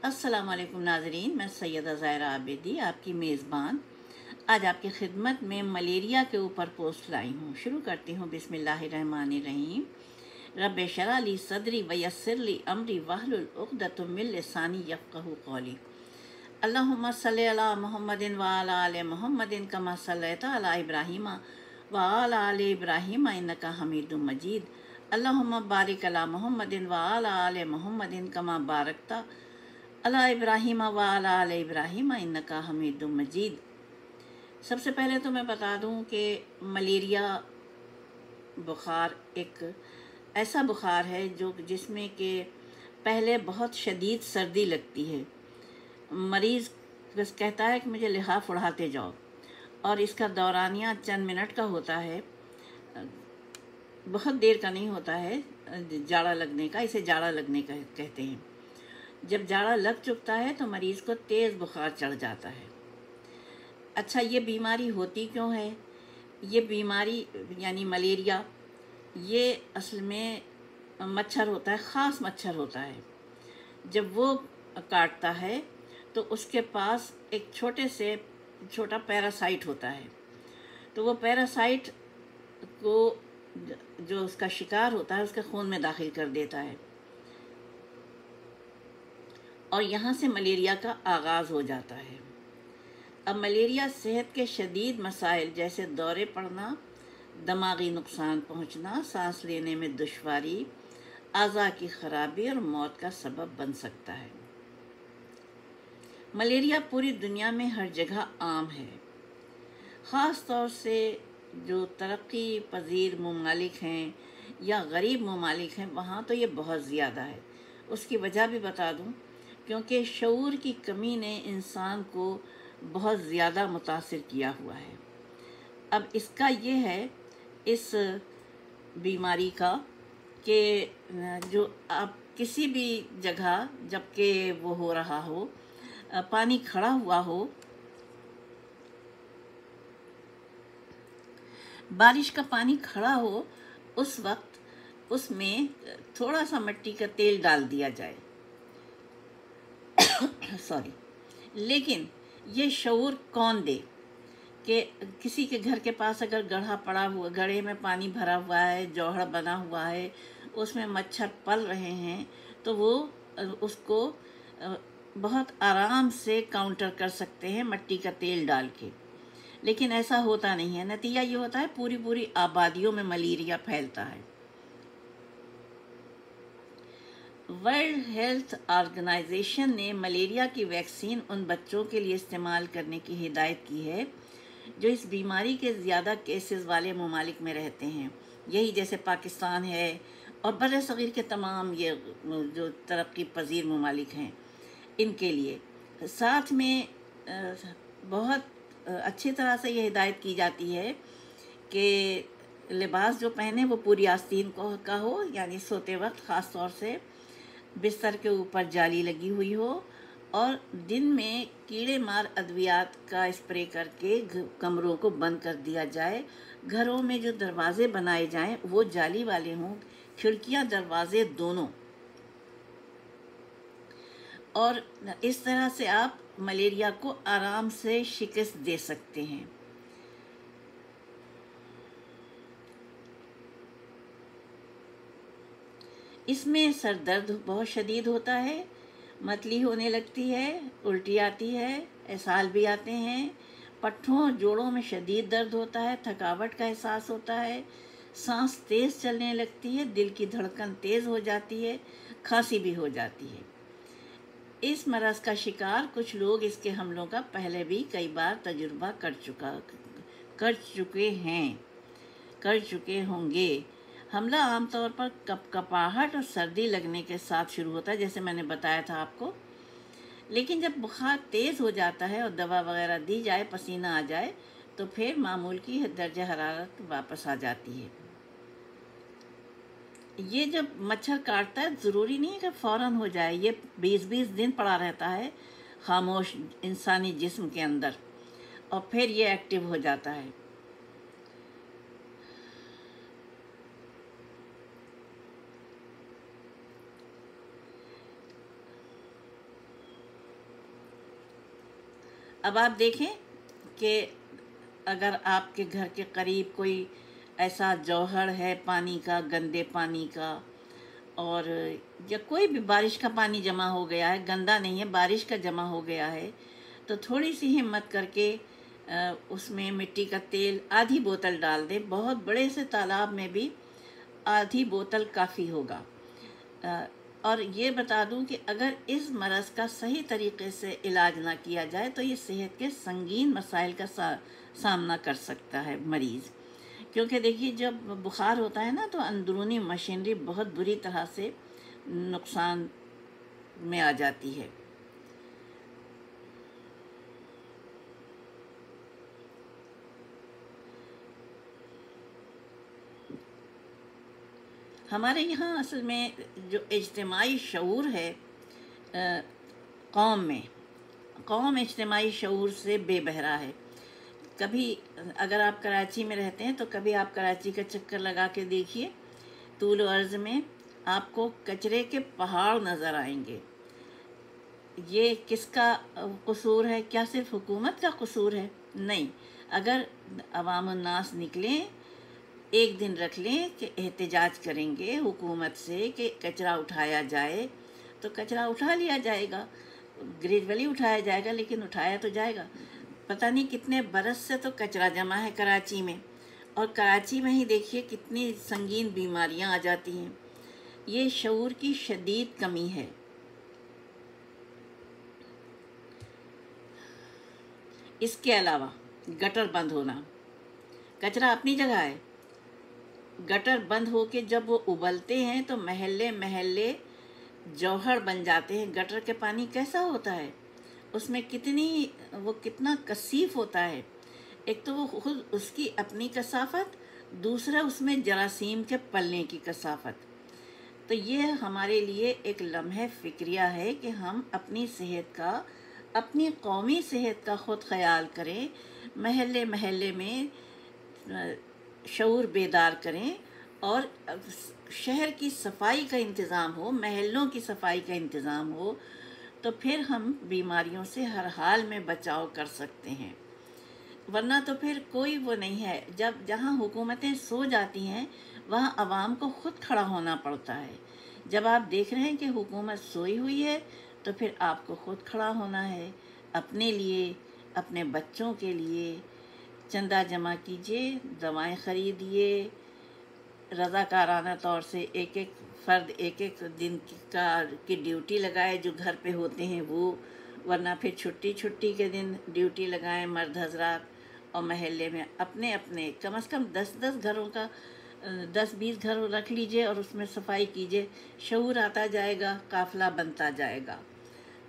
अस्सलाम वालेकुम नाज़रीन, मैं सैयदा ज़ाहिरा आबिदी आपकी मेज़बान आज आपकी खिदमत में मलेरिया के ऊपर पोस्ट लाई हूँ। शुरू करती हूँ बिस्मिल्लाहिर्रहमानिर्रहीम। रब्बे शरह ली सदरी वयस्सिर ली अमरी वहलुल उक़दतम मिन लिसानी यफ़क़हू क़ौली। अल्लाहुम्मा सल्लि अला मुहम्मदिन व अला आलि मुहम्मदिन कमा सल्लैता अला इब्राहीम व अला आलि इब्राहीम इन्नका हमीदुम मजीद। अल्लाहुम्मा बारिक अला मुहम्मदिन व अला आलि मुहम्मदिन कमा बारकता अला इब्राहीम व अला आलि इब्राहीम इन्नका हमीदुम मजीद। सबसे पहले तो मैं बता दूं कि मलेरिया बुखार एक ऐसा बुखार है जिसमें कि पहले बहुत शदीद सर्दी लगती है। मरीज़ बस कहता है कि मुझे लिहाफ उड़ाते जाओ, और इसका दौरानिया चंद मिनट का होता है, बहुत देर का नहीं होता है जाड़ा लगने का। इसे जाड़ा लगने का कहते हैं। जब जाड़ा लग चुकता है तो मरीज़ को तेज़ बुखार चढ़ जाता है। अच्छा, ये बीमारी होती क्यों है? ये बीमारी यानी मलेरिया, ये असल में मच्छर होता है, ख़ास मच्छर होता है। जब वो काटता है तो उसके पास एक छोटा पैरासाइट होता है। तो वो पैरासाइट को जो उसका शिकार होता है उसके खून में दाखिल कर देता है, और यहाँ से मलेरिया का आगाज़ हो जाता है। अब मलेरिया सेहत के शदीद मसाइल जैसे दौरे पड़ना, दिमागी नुकसान पहुँचना, सांस लेने में दुश्वारी, आज़ा की खराबी और मौत का सबब बन सकता है। मलेरिया पूरी दुनिया में हर जगह आम है। ख़ास तौर से जो तरक्की पजीर ममालिक हैं या गरीब ममालिक हैं, वहाँ तो ये बहुत ज़्यादा है। उसकी वजह भी बता दूँ, क्योंकि शऊर की कमी ने इंसान को बहुत ज़्यादा मुतासिर किया हुआ है। अब इसका ये है इस बीमारी का कि जो आप किसी भी जगह जबकि वो हो रहा हो, पानी खड़ा हुआ हो, बारिश का पानी खड़ा हो, उस वक्त उसमें थोड़ा सा मिट्टी का तेल डाल दिया जाए सॉरी। लेकिन ये शऊर कौन दे कि किसी के घर के पास अगर गड्ढे में पानी भरा हुआ है, जौहर बना हुआ है, उसमें मच्छर पल रहे हैं, तो वो उसको बहुत आराम से काउंटर कर सकते हैं मिट्टी का तेल डाल के। लेकिन ऐसा होता नहीं है। नतीजा ये होता है पूरी आबादियों में मलेरिया फैलता है। वर्ल्ड हेल्थ ऑर्गेनाइजेशन ने मलेरिया की वैक्सीन उन बच्चों के लिए इस्तेमाल करने की हिदायत की है जो इस बीमारी के ज़्यादा केसेस वाले ममालिक में रहते हैं, यही जैसे पाकिस्तान है और बर्र-ए-सग़ीर के तमाम ये जो तरक्की पजीर ममालिक हैं, इनके लिए। साथ में बहुत अच्छी तरह से ये हिदायत की जाती है कि लिबास जो पहने वो पूरी आस्तीन का हो, यानी सोते वक्त ख़ास तौर से बिस्तर के ऊपर जाली लगी हुई हो, और दिन में कीड़े मार अद्वियात का स्प्रे करके कमरों को बंद कर दिया जाए। घरों में जो दरवाज़े बनाए जाएं वो जाली वाले हों, खिड़कियां दरवाजे दोनों, और इस तरह से आप मलेरिया को आराम से शिकस्त दे सकते हैं। इसमें सर दर्द बहुत शदीद होता है, मतली होने लगती है, उल्टी आती है, इसहाल भी आते हैं, पट्ठों जोड़ों में शदीद दर्द होता है, थकावट का एहसास होता है, सांस तेज़ चलने लगती है, दिल की धड़कन तेज़ हो जाती है, खांसी भी हो जाती है। इस मरज़ का शिकार कुछ लोग इसके हमलों का पहले भी कई बार तजुर्बा कर चुके होंगे। हमला आमतौर पर कपकपाहट और सर्दी लगने के साथ शुरू होता है, जैसे मैंने बताया था आपको। लेकिन जब बुखार तेज़ हो जाता है और दवा वगैरह दी जाए, पसीना आ जाए, तो फिर मामूल की दर्जा हरारत वापस आ जाती है। ये जब मच्छर काटता है ज़रूरी नहीं है कि फ़ौरन हो जाए। ये 20-20 दिन पड़ा रहता है खामोश इंसानी जिस्म के अंदर, और फिर ये एक्टिव हो जाता है। अब आप देखें कि अगर आपके घर के करीब कोई ऐसा जौहर है पानी का, गंदे पानी का, और या कोई भी बारिश का पानी जमा हो गया है, गंदा नहीं है, बारिश का जमा हो गया है, तो थोड़ी सी हिम्मत करके उसमें मिट्टी का तेल आधी बोतल डाल दें। बहुत बड़े से तालाब में भी आधी बोतल काफ़ी होगा। और ये बता दूं कि अगर इस मरज़ का सही तरीके से इलाज ना किया जाए तो ये सेहत के संगीन मसाइल का सामना कर सकता है मरीज़। क्योंकि देखिए, जब बुखार होता है ना तो अंदरूनी मशीनरी बहुत बुरी तरह से नुकसान में आ जाती है। हमारे यहाँ असल में जो इज्तिमाई शऊर है कौम इज्तिमाई शऊर से बेबहरा है। कभी अगर आप कराची में रहते हैं तो कभी आप कराची का चक्कर लगा के देखिए, तूल अर्ज़ में आपको कचरे के पहाड़ नज़र आएंगे। ये किसका कसूर है? क्या सिर्फ हुकूमत का कसूर है? नहीं। अगर अवामुन नास निकलें, एक दिन रख लें कि एहतजाज करेंगे हुकूमत से कि कचरा उठाया जाए, तो कचरा उठा लिया जाएगा, ग्रेजुअली उठाया जाएगा, लेकिन उठाया तो जाएगा। पता नहीं कितने बरस से तो कचरा जमा है कराची में, और कराची में ही देखिए कितनी संगीन बीमारियां आ जाती हैं। ये शऊर की शदीद कमी है। इसके अलावा गटर बंद होना, कचरा अपनी जगह है, गटर बंद होके जब वो उबलते हैं तो महल्ले महल्ले जौहर बन जाते हैं। गटर के पानी कैसा होता है, उसमें कितना कसीफ होता है। एक तो वो खुद उसकी अपनी कसाफत, दूसरा उसमें जरासीम के पलने की कसाफत। तो ये हमारे लिए एक लम्हे फ़िक्रिया है कि हम अपनी सेहत का, अपनी कौमी सेहत का ख़ुद ख्याल करें, महल्ले महल्ले में शऊर बेदार करें, और शहर की सफाई का इंतज़ाम हो, महल्लों की सफाई का इंतज़ाम हो, तो फिर हम बीमारियों से हर हाल में बचाव कर सकते हैं। वरना तो फिर कोई वो नहीं है। जहाँ हुकूमतें सो जाती हैं वहाँ आवाम को खुद खड़ा होना पड़ता है। जब आप देख रहे हैं कि हुकूमत सोई हुई है तो फिर आपको खुद खड़ा होना है, अपने लिए, अपने बच्चों के लिए। चंदा जमा कीजिए, दवाएं ख़रीदिए, रज़ाकाराना तौर से एक एक फ़र्द एक एक दिन की ड्यूटी लगाए जो घर पे होते हैं वो, वरना फिर छुट्टी के दिन ड्यूटी लगाएं मर्द हजरात। और महल्ले में अपने अपने कम से कम 10-10 घरों का 10-20 घर रख लीजिए और उसमें सफाई कीजिए, शऊर आता जाएगा, काफ़िला बनता जाएगा।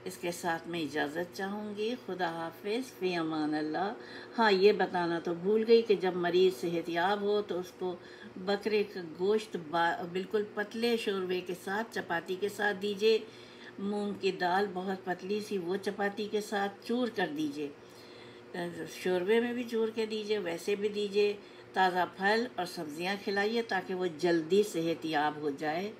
इसके साथ मैं इजाज़त चाहूँगी। खुदा हाफिज़, फ़ी अमान अल्लाह। हाँ, ये बताना तो भूल गई कि जब मरीज़ सेहतयाब हो तो उसको बकरे का गोश्त बिल्कुल पतले शोरबे के साथ, चपाती के साथ दीजिए। मूंग की दाल बहुत पतली सी, वो चपाती के साथ चूर कर दीजिए, शोरबे में भी चूर के दीजिए, वैसे भी दीजिए। ताज़ा फल और सब्ज़ियाँ खिलाइए ताकि वो जल्दी सेहतयाब हो जाए।